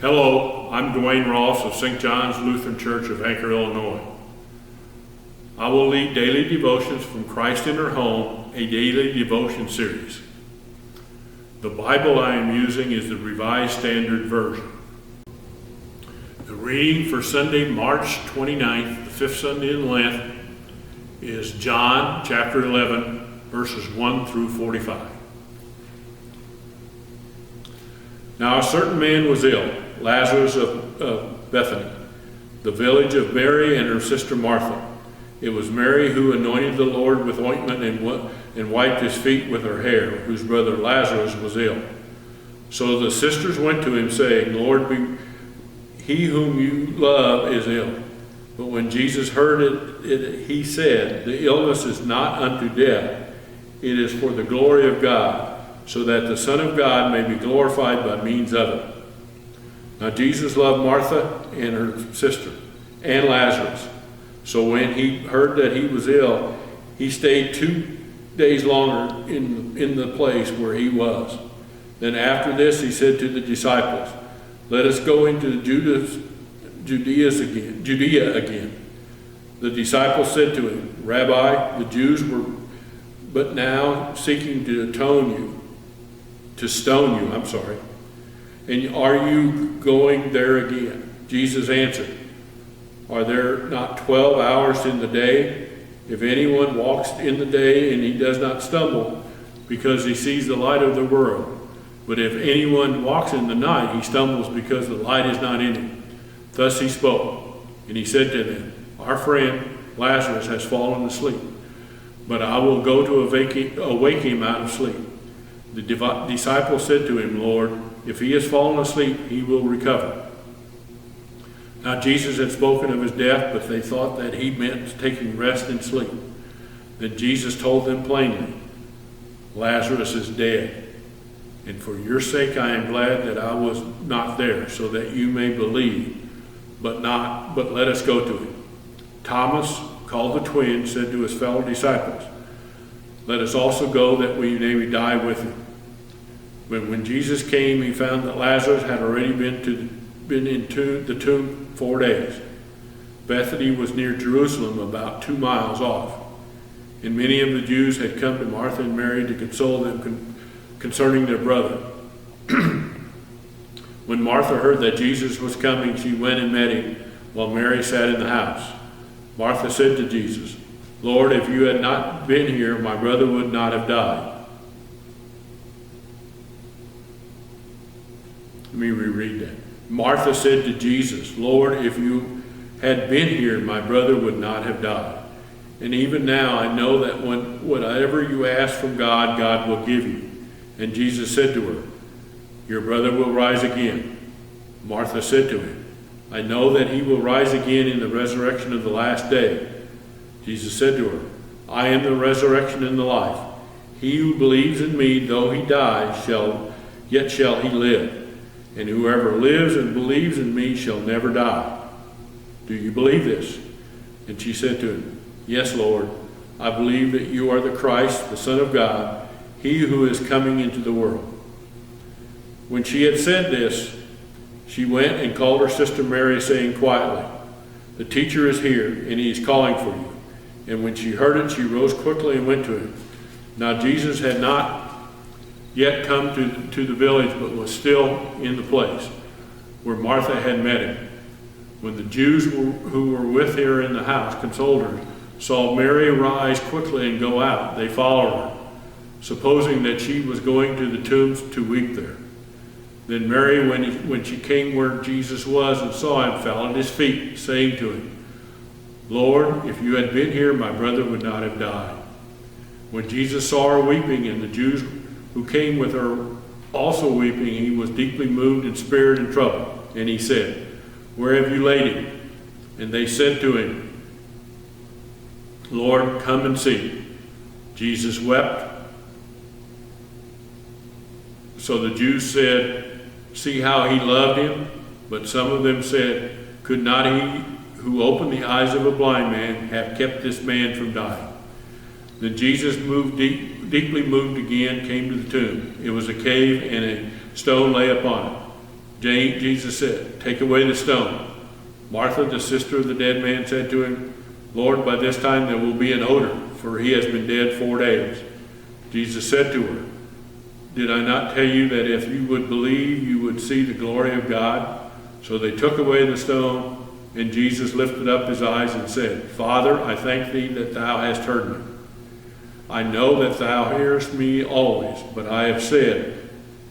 Hello, I'm Duane Roelfs of St. John's Lutheran Church of Anchor, Illinois. I will lead daily devotions from Christ in Her Home, a daily devotion series. The Bible I am using is the Revised Standard Version. The reading for Sunday, March 29th, the fifth Sunday in Lent, is John chapter 11, verses 1 through 45. Now a certain man was ill, Lazarus of Bethany, the village of Mary and her sister Martha. It was Mary who anointed the Lord with ointment and wiped his feet with her hair, whose brother Lazarus was ill. So the sisters went to him, saying, Lord, he whom you love is ill. But when Jesus heard it, he said, The illness is not unto death, it is for the glory of God, so that the Son of God may be glorified by means of it. Now Jesus loved Martha and her sister, and Lazarus. So when he heard that he was ill, he stayed 2 days longer in the place where he was. Then after this he said to the disciples, Let us go into Judea again. The disciples said to him, Rabbi, the Jews were but now seeking to stone you. And are you going there again? Jesus answered, Are there not 12 hours in the day? If anyone walks in the day and he does not stumble, because he sees the light of the world. But if anyone walks in the night, he stumbles because the light is not in him. Thus he spoke, and he said to them, Our friend Lazarus has fallen asleep, but I will go to awake him out of sleep. The disciples said to him, Lord, if he has fallen asleep, he will recover. Now Jesus had spoken of his death, but they thought that he meant taking rest and sleep. Then Jesus told them plainly, Lazarus is dead, and for your sake I am glad that I was not there, so that you may believe, but let us go to him. Thomas, called the twin, said to his fellow disciples, Let us also go that we may die with him. But when Jesus came, he found that Lazarus had already been into the tomb 4 days. Bethany was near Jerusalem, about 2 miles off. And many of the Jews had come to Martha and Mary to console them concerning their brother. When Martha heard that Jesus was coming, she went and met him, while Mary sat in the house. Martha said to Jesus, Lord, if you had not been here, my brother would not have died. Let me reread that. Martha said to Jesus, Lord, if you had been here, my brother would not have died. And even now I know that whatever you ask from God, God will give you. And Jesus said to her, Your brother will rise again. Martha said to him, I know that he will rise again in the resurrection of the last day. Jesus said to her, I am the resurrection and the life. He who believes in me, though he die, yet shall he live. And whoever lives and believes in me shall never die. Do you believe this? And she said to him, Yes, Lord, I believe that you are the Christ, the Son of God, he who is coming into the world. When she had said this, she went and called her sister Mary, saying quietly, The teacher is here, and he is calling for you. And when she heard it, she rose quickly and went to him. Now Jesus had not yet come to the village, but was still in the place where Martha had met him. When the Jews who were with her in the house consoled her, saw Mary rise quickly and go out, they followed her, supposing that she was going to the tombs to weep there. Then Mary, when she came where Jesus was and saw him, fell at his feet, saying to him, Lord, if you had been here, my brother would not have died. When Jesus saw her weeping, and the Jews who came with her also weeping, he was deeply moved in spirit and troubled. And he said, Where have you laid him? And they said to him, Lord, come and see. Jesus wept. So the Jews said, See how he loved him? But some of them said, Could not he who opened the eyes of a blind man have kept this man from dying? Then Jesus, deeply moved again, came to the tomb. It was a cave, and a stone lay upon it. Jesus said, "Take away the stone." Martha, the sister of the dead man, said to him, "Lord, by this time there will be an odor, for he has been dead 4 days." Jesus said to her, "Did I not tell you that if you would believe, you would see the glory of God?" So they took away the stone, and Jesus lifted up his eyes and said, "Father, I thank thee that thou hast heard me. I know that thou hearest me always, but I have said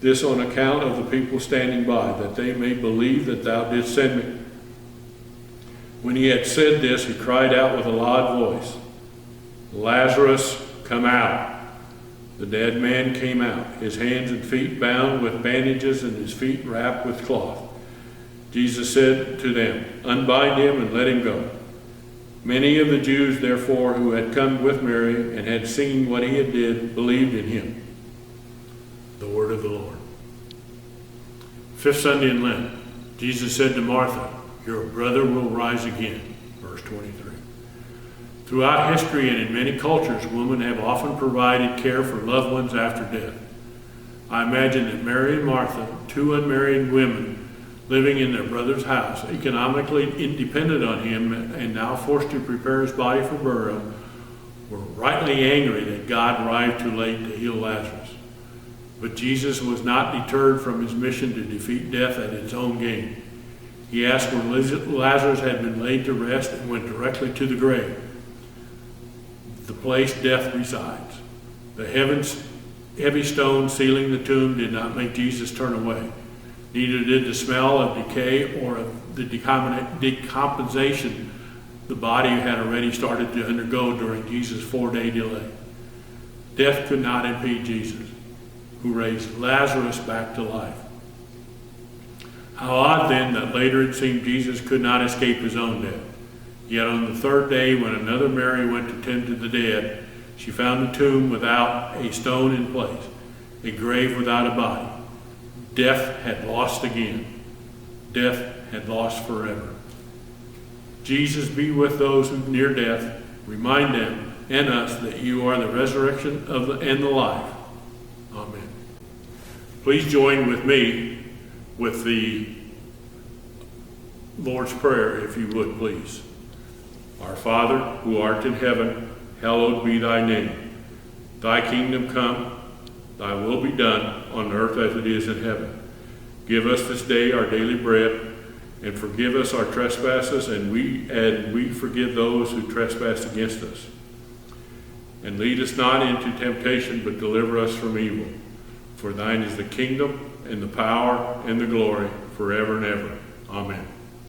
this on account of the people standing by, that they may believe that thou didst send me." When he had said this, he cried out with a loud voice, "Lazarus, come out." The dead man came out, his hands and feet bound with bandages and his feet wrapped with cloth. Jesus said to them, "Unbind him and let him go." Many of the Jews, therefore, who had come with Mary and had seen what he had did, believed in him. The word of the Lord. Fifth Sunday in Lent, Jesus said to Martha, "Your brother will rise again." Verse 23. Throughout history and in many cultures, women have often provided care for loved ones after death. I imagine that Mary and Martha, two unmarried women living in their brother's house, economically independent on him and now forced to prepare his body for burial, were rightly angry that God arrived too late to heal Lazarus. But Jesus was not deterred from his mission to defeat death at its own game. He asked where Lazarus had been laid to rest and went directly to the grave, the place death resides. The heavy stone sealing the tomb did not make Jesus turn away. Neither did the smell of decay or of the decomposition the body had already started to undergo during Jesus' 4-day delay. Death could not impede Jesus, who raised Lazarus back to life. How odd then that later it seemed Jesus could not escape his own death. Yet on the 3rd day, when another Mary went to tend to the dead, she found the tomb without a stone in place, a grave without a body. Death had lost again. Death had lost forever. Jesus, be with those who near death. Remind them and us that you are the resurrection and the life. Amen. Please join with me with the Lord's Prayer, if you would, please. Our Father, who art in heaven, hallowed be thy name. Thy kingdom come, thy will be done on earth as it is in heaven. Give us this day our daily bread, and forgive us our trespasses, and we forgive those who trespass against us. And lead us not into temptation, but deliver us from evil. For thine is the kingdom, and the power, and the glory, forever and ever. Amen.